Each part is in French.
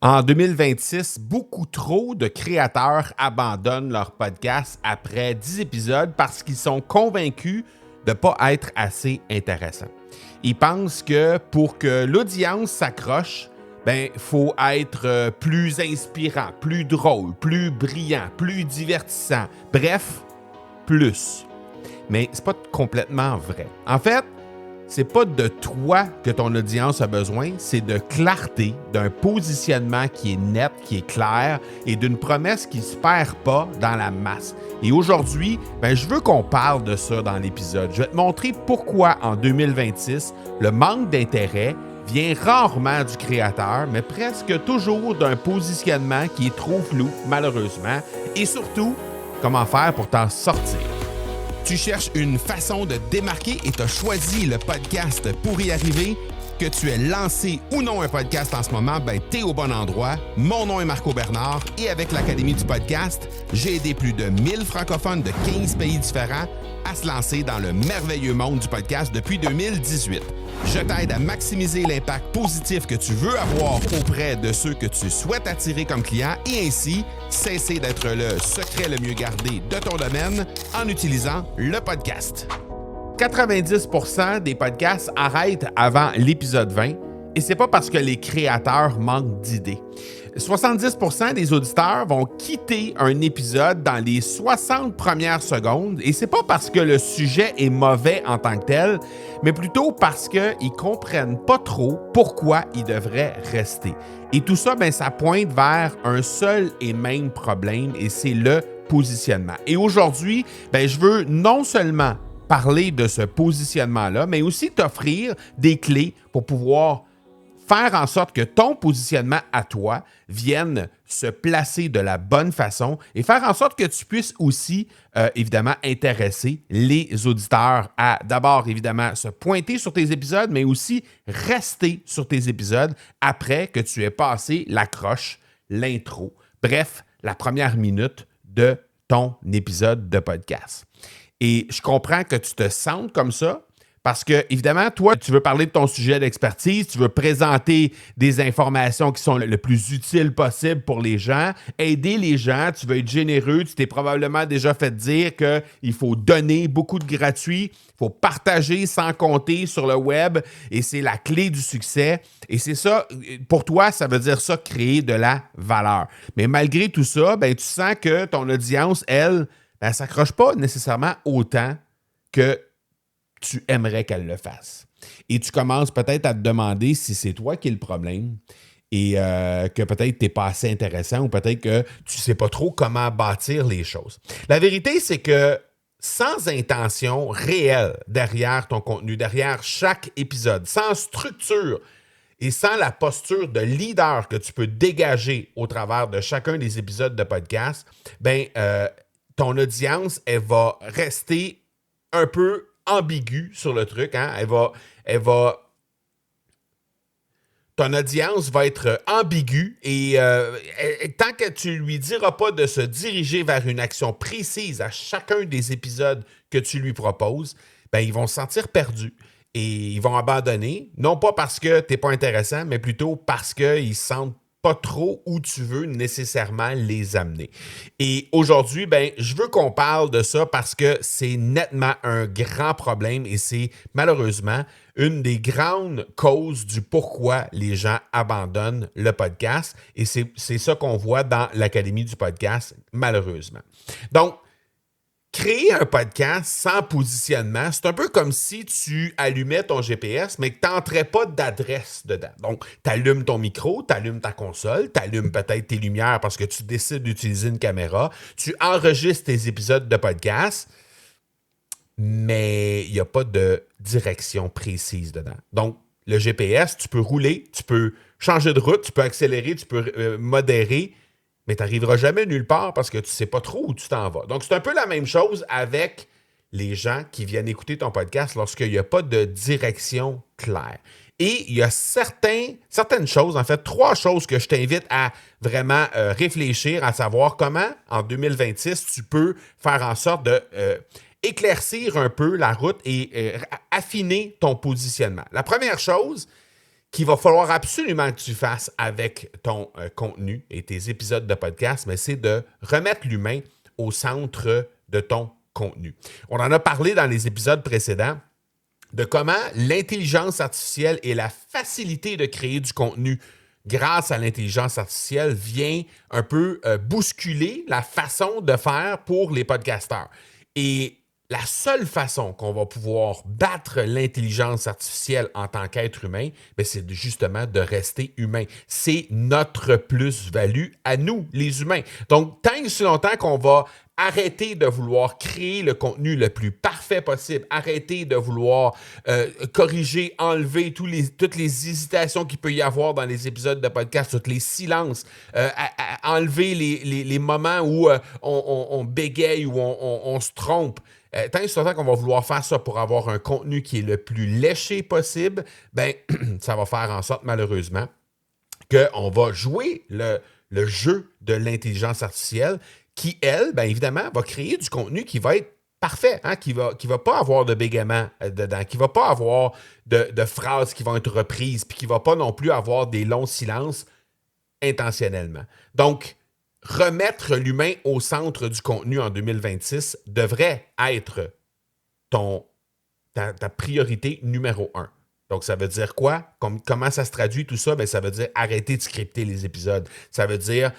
En 2026, beaucoup trop de créateurs abandonnent leur podcast après 10 épisodes parce qu'ils sont convaincus de ne pas être assez intéressants. Ils pensent que pour que l'audience s'accroche, il faut être plus inspirant, plus drôle, plus brillant, plus divertissant. Bref, plus. Mais c'est pas complètement vrai. En fait, c'est pas de toi que ton audience a besoin, c'est de clarté, d'un positionnement qui est net, qui est clair et d'une promesse qui ne se perd pas dans la masse. Et aujourd'hui, je veux qu'on parle de ça dans l'épisode. Je vais te montrer pourquoi en 2026, le manque d'intérêt vient rarement du créateur, mais presque toujours d'un positionnement qui est trop flou, malheureusement, et surtout, comment faire pour t'en sortir. Tu cherches une façon de te démarquer et tu as choisi le podcast pour y arriver? Que tu aies lancé ou non un podcast en ce moment, tu es au bon endroit. Mon nom est Marco Bernard et avec l'Académie du podcast, j'ai aidé plus de 1000 francophones de 15 pays différents à se lancer dans le merveilleux monde du podcast depuis 2018. Je t'aide à maximiser l'impact positif que tu veux avoir auprès de ceux que tu souhaites attirer comme clients et ainsi cesser d'être le secret le mieux gardé de ton domaine en utilisant le podcast. 90% des podcasts arrêtent avant l'épisode 20 et c'est pas parce que les créateurs manquent d'idées. 70% des auditeurs vont quitter un épisode dans les 60 premières secondes et c'est pas parce que le sujet est mauvais en tant que tel, mais plutôt parce qu'ils comprennent pas trop pourquoi ils devraient rester. Et tout ça, ça pointe vers un seul et même problème et c'est le positionnement. Et aujourd'hui, je veux non seulement parler de ce positionnement-là, mais aussi t'offrir des clés pour pouvoir faire en sorte que ton positionnement à toi vienne se placer de la bonne façon et faire en sorte que tu puisses aussi, évidemment, intéresser les auditeurs à d'abord, évidemment, se pointer sur tes épisodes, mais aussi rester sur tes épisodes après que tu aies passé l'accroche, l'intro, bref, la première minute de ton épisode de podcast. Et je comprends que tu te sentes comme ça parce que, évidemment, toi, tu veux parler de ton sujet d'expertise, tu veux présenter des informations qui sont le plus utiles possible pour les gens, aider les gens, tu veux être généreux, tu t'es probablement déjà fait dire qu'il faut donner beaucoup de gratuit, il faut partager sans compter sur le web et c'est la clé du succès. Et c'est ça, pour toi, ça veut dire ça, créer de la valeur. Mais malgré tout ça, tu sens que ton audience, elle, elle s'accroche pas nécessairement autant que tu aimerais qu'elle le fasse. Et tu commences peut-être à te demander si c'est toi qui es le problème et que peut-être tu n'es pas assez intéressant ou peut-être que tu ne sais pas trop comment bâtir les choses. La vérité, c'est que sans intention réelle derrière ton contenu, derrière chaque épisode, sans structure et sans la posture de leader que tu peux dégager au travers de chacun des épisodes de podcast, ton audience, elle va rester un peu ambiguë sur le truc. Hein? Ton audience va être ambiguë et tant que tu ne lui diras pas de se diriger vers une action précise à chacun des épisodes que tu lui proposes, ils vont se sentir perdus et ils vont abandonner, non pas parce que tu n'es pas intéressant, mais plutôt parce qu'ils se sentent pas trop où tu veux nécessairement les amener. Et aujourd'hui, je veux qu'on parle de ça parce que c'est nettement un grand problème et c'est malheureusement une des grandes causes du pourquoi les gens abandonnent le podcast. Et c'est ça qu'on voit dans l'Académie du podcast, malheureusement. Donc, créer un podcast sans positionnement, c'est un peu comme si tu allumais ton GPS, mais que tu n'entrais pas d'adresse dedans. Donc, tu allumes ton micro, tu allumes ta console, tu allumes peut-être tes lumières parce que tu décides d'utiliser une caméra, tu enregistres tes épisodes de podcast, mais il n'y a pas de direction précise dedans. Donc, le GPS, tu peux rouler, tu peux changer de route, tu peux accélérer, tu peux modérer, mais tu n'arriveras jamais nulle part parce que tu ne sais pas trop où tu t'en vas. Donc, c'est un peu la même chose avec les gens qui viennent écouter ton podcast lorsqu'il n'y a pas de direction claire. Et il y a certaines choses, en fait, 3 choses que je t'invite à vraiment réfléchir, à savoir comment, en 2026, tu peux faire en sorte de éclaircir un peu la route et affiner ton positionnement. La première chose qu'il va falloir absolument que tu fasses avec ton contenu et tes épisodes de podcast, mais c'est de remettre l'humain au centre de ton contenu. On en a parlé dans les épisodes précédents de comment l'intelligence artificielle et la facilité de créer du contenu grâce à l'intelligence artificielle vient un peu bousculer la façon de faire pour les podcasteurs. Et la seule façon qu'on va pouvoir battre l'intelligence artificielle en tant qu'être humain, c'est justement de rester humain. C'est notre plus-value à nous, les humains. Donc, tant et si longtemps qu'on va arrêter de vouloir créer le contenu le plus parfait possible, arrêter de vouloir corriger, enlever toutes les hésitations qu'il peut y avoir dans les épisodes de podcast, tous les silences, enlever les moments où on bégaye, où on se trompe. Tant et si longtemps qu'on va vouloir faire ça pour avoir un contenu qui est le plus léché possible, ça va faire en sorte, malheureusement, qu'on va jouer le jeu de l'intelligence artificielle qui, elle, évidemment, va créer du contenu qui va être parfait, qui va pas avoir de bégaiement dedans, qui va pas avoir de phrases qui vont être reprises, puis qui va pas non plus avoir des longs silences intentionnellement. Donc, remettre l'humain au centre du contenu en 2026 devrait être ta priorité numéro 1. Donc, ça veut dire quoi? Comment ça se traduit tout ça? Ça veut dire arrêter de scripter les épisodes. Ça veut dire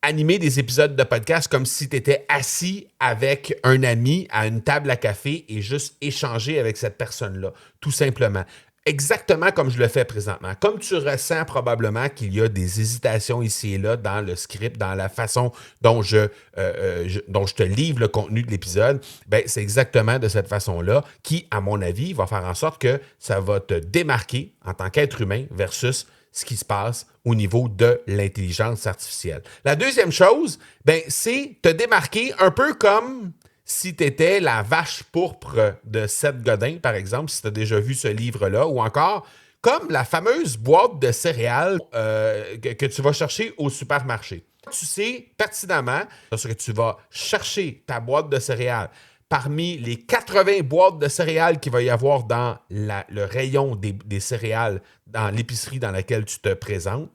animer des épisodes de podcast comme si tu étais assis avec un ami à une table à café et juste échanger avec cette personne-là, tout simplement. Exactement comme je le fais présentement. Comme tu ressens probablement qu'il y a des hésitations ici et là dans le script, dans la façon dont je te livre le contenu de l'épisode, c'est exactement de cette façon-là qui, à mon avis, va faire en sorte que ça va te démarquer en tant qu'être humain versus ce qui se passe au niveau de l'intelligence artificielle. La deuxième chose, c'est te démarquer un peu comme si tu étais la vache pourpre de Seth Godin, par exemple, si tu as déjà vu ce livre-là, ou encore comme la fameuse boîte de céréales que tu vas chercher au supermarché. Tu sais pertinemment, lorsque tu vas chercher ta boîte de céréales, parmi les 80 boîtes de céréales qu'il va y avoir dans le rayon des céréales dans l'épicerie dans laquelle tu te présentes,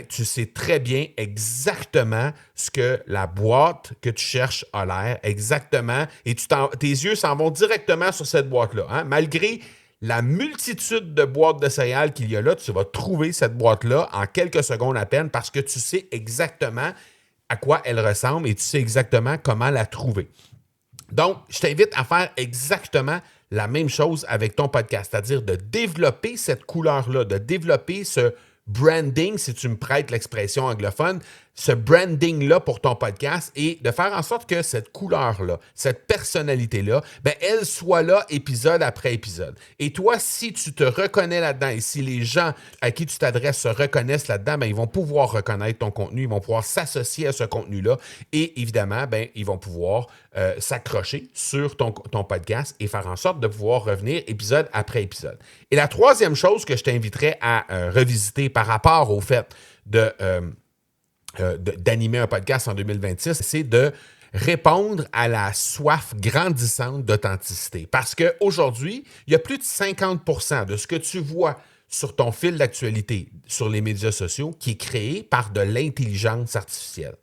tu sais très bien exactement ce que la boîte que tu cherches a l'air, exactement, et tes yeux s'en vont directement sur cette boîte-là. Malgré la multitude de boîtes de céréales qu'il y a là, tu vas trouver cette boîte-là en quelques secondes à peine parce que tu sais exactement à quoi elle ressemble et tu sais exactement comment la trouver. Donc, je t'invite à faire exactement la même chose avec ton podcast, c'est-à-dire de développer cette couleur-là, de développer ce branding, si tu me prêtes l'expression anglophone, ce branding-là pour ton podcast et de faire en sorte que cette couleur-là, cette personnalité-là, elle soit là épisode après épisode. Et toi, si tu te reconnais là-dedans et si les gens à qui tu t'adresses se reconnaissent là-dedans, ils vont pouvoir reconnaître ton contenu, ils vont pouvoir s'associer à ce contenu-là et évidemment, ils vont pouvoir s'accrocher sur ton podcast et faire en sorte de pouvoir revenir épisode après épisode. Et la troisième chose que je t'inviterais à revisiter par rapport au fait d'animer un podcast en 2026, c'est de répondre à la soif grandissante d'authenticité. Parce qu'aujourd'hui, il y a plus de 50% de ce que tu vois sur ton fil d'actualité sur les médias sociaux qui est créé par de l'intelligence artificielle.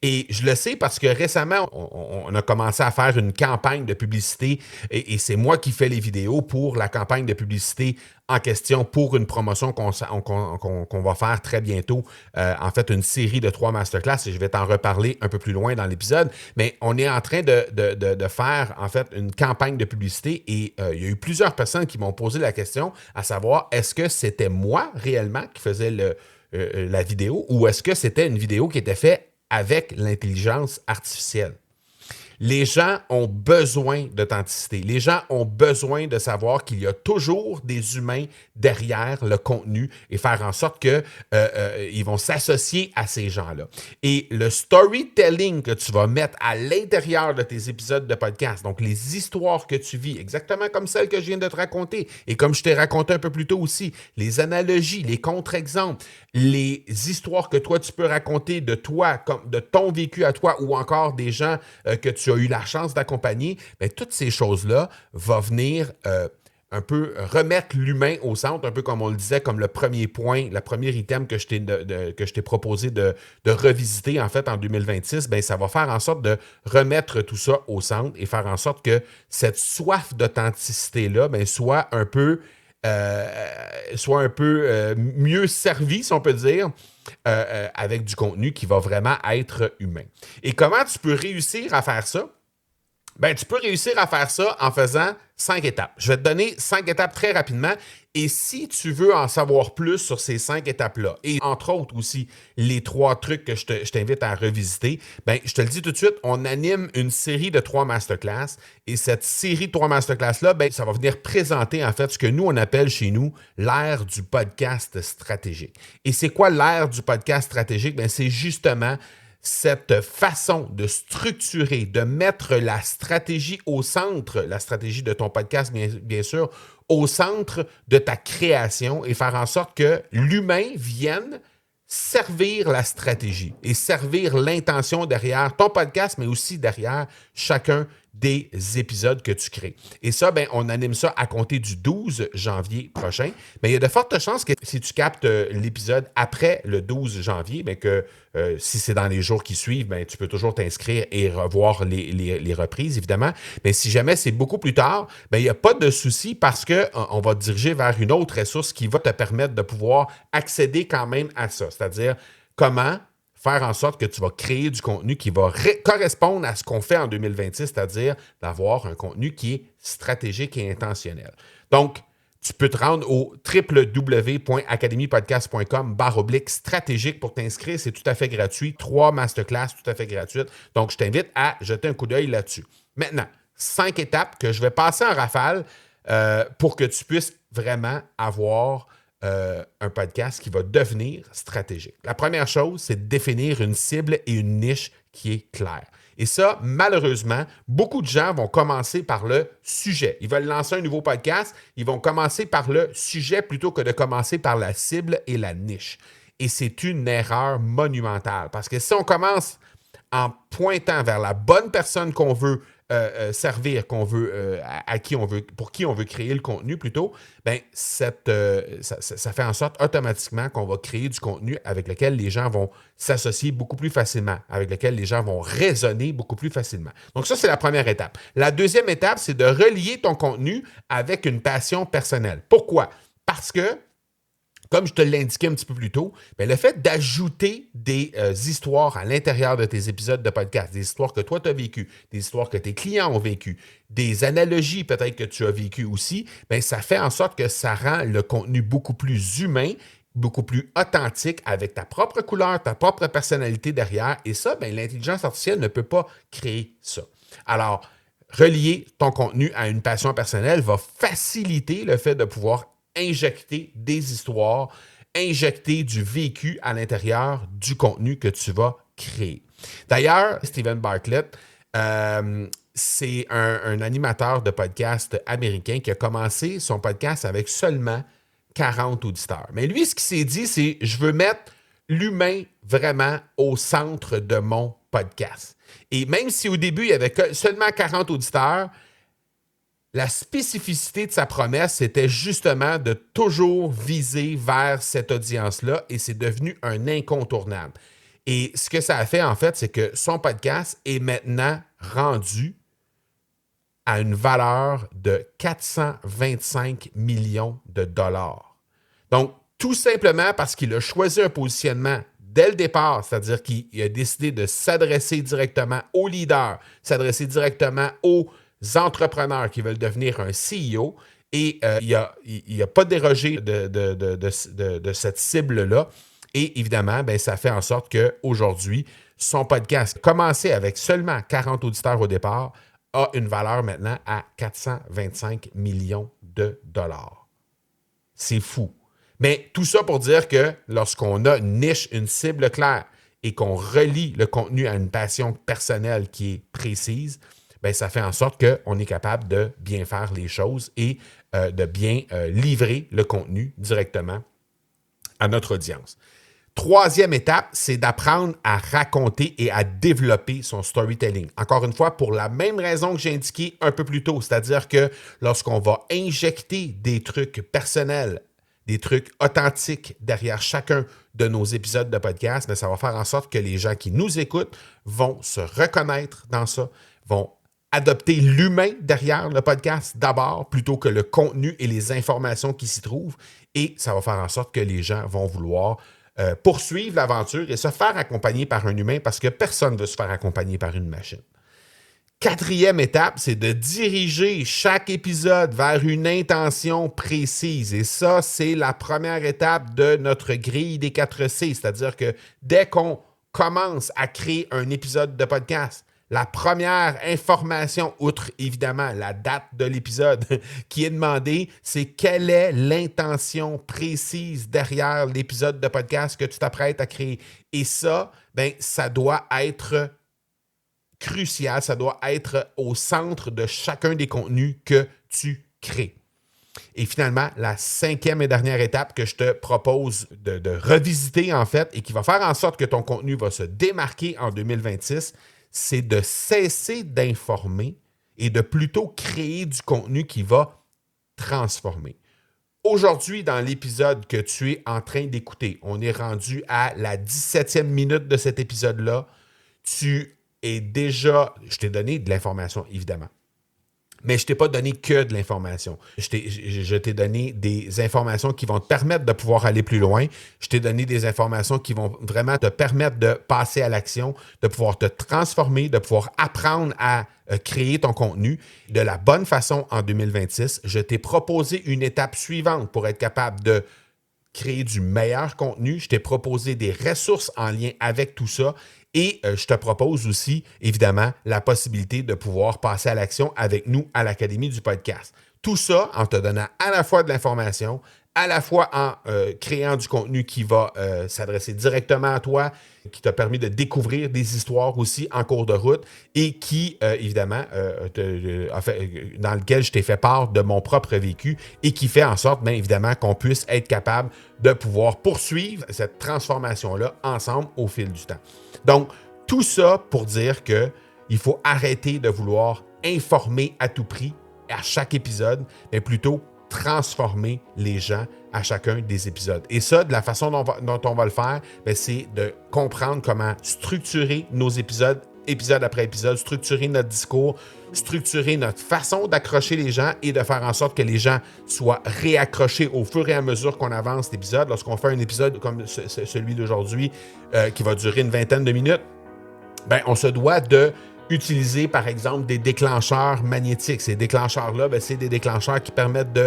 Et je le sais parce que récemment, on a commencé à faire une campagne de publicité et c'est moi qui fais les vidéos pour la campagne de publicité en question pour une promotion qu'on va faire très bientôt. En fait, une série de 3 masterclass et je vais t'en reparler un peu plus loin dans l'épisode. Mais on est en train de faire en fait une campagne de publicité et il y a eu plusieurs personnes qui m'ont posé la question à savoir est-ce que c'était moi réellement qui faisais la vidéo ou est-ce que c'était une vidéo qui était faite avec l'intelligence artificielle. Les gens ont besoin d'authenticité. Les gens ont besoin de savoir qu'il y a toujours des humains derrière le contenu et faire en sorte qu'ils vont s'associer à ces gens-là. Et le storytelling que tu vas mettre à l'intérieur de tes épisodes de podcast, donc les histoires que tu vis, exactement comme celles que je viens de te raconter et comme je t'ai raconté un peu plus tôt aussi, les analogies, les contre-exemples, les histoires que toi tu peux raconter de toi, comme de ton vécu à toi ou encore des gens que tu as eu la chance d'accompagner, toutes ces choses-là vont venir un peu remettre l'humain au centre, un peu comme on le disait, comme le premier point, le premier item que je t'ai proposé de revisiter en fait en 2026, ben ça va faire en sorte de remettre tout ça au centre et faire en sorte que cette soif d'authenticité-là ben, soit un peu mieux servi, si on peut dire, avec du contenu qui va vraiment être humain. Et comment tu peux réussir à faire ça? Ben, tu peux réussir à faire ça en faisant 5 étapes. Je vais te donner 5 étapes très rapidement. Et si tu veux en savoir plus sur ces 5 étapes-là, et entre autres aussi les 3 trucs que je t'invite à revisiter, ben, je te le dis tout de suite, on anime une série de 3 masterclass. Et cette série de 3 masterclass-là, ben, ça va venir présenter en fait ce que nous, on appelle chez nous l'ère du podcast stratégique. Et c'est quoi l'ère du podcast stratégique? Ben, c'est justement cette façon de structurer, de mettre la stratégie au centre, la stratégie de ton podcast, bien sûr, au centre de ta création et faire en sorte que l'humain vienne servir la stratégie et servir l'intention derrière ton podcast, mais aussi derrière chacun des épisodes que tu crées. Et ça, ben, on anime ça à compter du 12 janvier prochain. Mais il y a de fortes chances que si tu captes l'épisode après le 12 janvier, ben, que si c'est dans les jours qui suivent, ben, tu peux toujours t'inscrire et revoir les reprises, évidemment. Mais si jamais c'est beaucoup plus tard, ben, il n'y a pas de souci parce qu'on va te diriger vers une autre ressource qui va te permettre de pouvoir accéder quand même à ça. C'est-à-dire comment faire en sorte que tu vas créer du contenu qui va correspondre à ce qu'on fait en 2026, c'est-à-dire d'avoir un contenu qui est stratégique et intentionnel. Donc, tu peux te rendre au www.academypodcast.com/stratégique pour t'inscrire. C'est tout à fait gratuit. 3 masterclass tout à fait gratuites. Donc, je t'invite à jeter un coup d'œil là-dessus. Maintenant, 5 étapes que je vais passer en rafale pour que tu puisses vraiment avoir un podcast qui va devenir stratégique. La première chose, c'est de définir une cible et une niche qui est claire. Et ça, malheureusement, beaucoup de gens vont commencer par le sujet. Ils veulent lancer un nouveau podcast, ils vont commencer par le sujet plutôt que de commencer par la cible et la niche. Et c'est une erreur monumentale parce que si on commence en pointant vers la bonne personne qu'on veut servir, pour qui on veut créer le contenu plutôt, ben ça fait en sorte automatiquement qu'on va créer du contenu avec lequel les gens vont s'associer beaucoup plus facilement, avec lequel les gens vont raisonner beaucoup plus facilement. Donc ça, c'est la première étape. La deuxième étape, c'est de relier ton contenu avec une passion personnelle. Pourquoi? Parce que comme je te l'ai indiqué un petit peu plus tôt, bien, le fait d'ajouter des histoires à l'intérieur de tes épisodes de podcast, des histoires que toi tu as vécues, des histoires que tes clients ont vécues, des analogies peut-être que tu as vécues aussi, bien, ça fait en sorte que ça rend le contenu beaucoup plus humain, beaucoup plus authentique avec ta propre couleur, ta propre personnalité derrière. Et ça, bien, l'intelligence artificielle ne peut pas créer ça. Alors, relier ton contenu à une passion personnelle va faciliter le fait de pouvoir injecter des histoires, injecter du vécu à l'intérieur du contenu que tu vas créer. D'ailleurs, Steven Bartlett, c'est un animateur de podcast américain qui a commencé son podcast avec seulement 40 auditeurs. Mais lui, ce qu'il s'est dit, c'est « Je veux mettre l'humain vraiment au centre de mon podcast. » Et même si au début, il y avait seulement 40 auditeurs, la spécificité de sa promesse, c'était justement de toujours viser vers cette audience-là et c'est devenu un incontournable. Et ce que ça a fait, en fait, c'est que son podcast est maintenant rendu à une valeur de 425 millions de dollars. Donc, tout simplement parce qu'il a choisi un positionnement dès le départ, c'est-à-dire qu'il a décidé de s'adresser directement aux leaders, s'adresser directement aux entrepreneurs qui veulent devenir un CEO et il n'a pas dérogé de cette cible-là. Et évidemment, ben, ça fait en sorte qu'aujourd'hui, son podcast, commencé avec seulement 40 auditeurs au départ, a une valeur maintenant à 425 millions de dollars. C'est fou. Mais tout ça pour dire que lorsqu'on a une niche, une cible claire et qu'on relie le contenu à une passion personnelle qui est précise, bien, ça fait en sorte qu'on est capable de bien faire les choses et de bien livrer le contenu directement à notre audience. Troisième étape, c'est d'apprendre à raconter et à développer son storytelling. Encore une fois, pour la même raison que j'ai indiqué un peu plus tôt, c'est-à-dire que lorsqu'on va injecter des trucs personnels, des trucs authentiques derrière chacun de nos épisodes de podcast, mais ça va faire en sorte que les gens qui nous écoutent vont se reconnaître dans ça, vont adopter l'humain derrière le podcast d'abord, plutôt que le contenu et les informations qui s'y trouvent, et ça va faire en sorte que les gens vont vouloir poursuivre l'aventure et se faire accompagner par un humain parce que personne ne veut se faire accompagner par une machine. Quatrième étape, c'est de diriger chaque épisode vers une intention précise. Et ça, c'est la première étape de notre grille des 4C. C'est-à-dire que dès qu'on commence à créer un épisode de podcast, la première information, outre évidemment la date de l'épisode qui est demandée, c'est quelle est l'intention précise derrière l'épisode de podcast que tu t'apprêtes à créer. Et ça, ça doit être crucial, ça doit être au centre de chacun des contenus que tu crées. Et finalement, la cinquième et dernière étape que je te propose de revisiter en fait et qui va faire en sorte que ton contenu va se démarquer en 2026, c'est de cesser d'informer et de plutôt créer du contenu qui va transformer. Aujourd'hui, dans l'épisode que tu es en train d'écouter, on est rendu à la 17e minute de cet épisode-là. Je t'ai donné de l'information, évidemment. Mais je ne t'ai pas donné que de l'information. Je t'ai donné des informations qui vont te permettre de pouvoir aller plus loin. Je t'ai donné des informations qui vont vraiment te permettre de passer à l'action, de pouvoir te transformer, de pouvoir apprendre à créer ton contenu de la bonne façon en 2026. Je t'ai proposé une étape suivante pour être capable de créer du meilleur contenu. Je t'ai proposé des ressources en lien avec tout ça. Et je te propose aussi, évidemment, la possibilité de pouvoir passer à l'action avec nous à l'Académie du podcast. Tout ça en te donnant à la fois de l'information, à la fois en créant du contenu qui va s'adresser directement à toi, qui t'a permis de découvrir des histoires aussi en cours de route et qui, évidemment, dans lequel je t'ai fait part de mon propre vécu et qui fait en sorte, bien évidemment, qu'on puisse être capable de pouvoir poursuivre cette transformation-là ensemble au fil du temps. Donc, tout ça pour dire qu'il faut arrêter de vouloir informer à tout prix à chaque épisode, mais plutôt transformer les gens à chacun des épisodes. Et ça, de la façon dont on va le faire, c'est de comprendre comment structurer nos épisodes, épisode après épisode, structurer notre discours, structurer notre façon d'accrocher les gens et de faire en sorte que les gens soient réaccrochés au fur et à mesure qu'on avance l'épisode. Lorsqu'on fait un épisode comme celui d'aujourd'hui qui va durer une vingtaine de minutes, on se doit de utiliser, par exemple, des déclencheurs magnétiques. Ces déclencheurs-là, c'est des déclencheurs qui permettent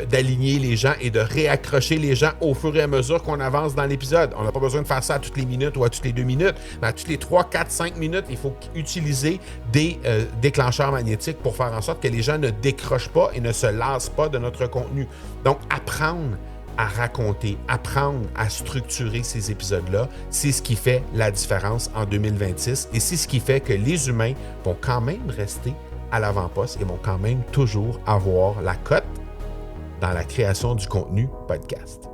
d'aligner les gens et de réaccrocher les gens au fur et à mesure qu'on avance dans l'épisode. On n'a pas besoin de faire ça à toutes les minutes ou à toutes les 2 minutes, mais à toutes les 3, 4, 5 minutes, il faut utiliser des déclencheurs magnétiques pour faire en sorte que les gens ne décrochent pas et ne se lassent pas de notre contenu. Donc, apprendre à raconter, apprendre à structurer ces épisodes-là, c'est ce qui fait la différence en 2026 et c'est ce qui fait que les humains vont quand même rester à l'avant-poste et vont quand même toujours avoir la cote dans la création du contenu podcast.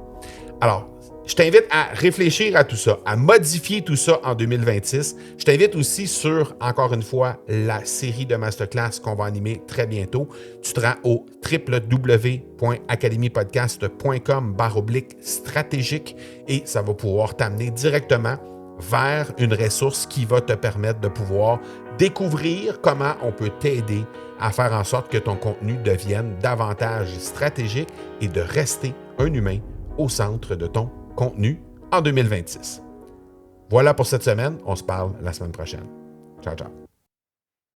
Alors, je t'invite à réfléchir à tout ça, à modifier tout ça en 2026. Je t'invite aussi sur, encore une fois, la série de masterclass qu'on va animer très bientôt. Tu te rends au www.academypodcast.com/stratégique et ça va pouvoir t'amener directement vers une ressource qui va te permettre de pouvoir découvrir comment on peut t'aider à faire en sorte que ton contenu devienne davantage stratégique et de rester un humain au centre de ton contenu en 2026. Voilà pour cette semaine. On se parle la semaine prochaine. Ciao, ciao.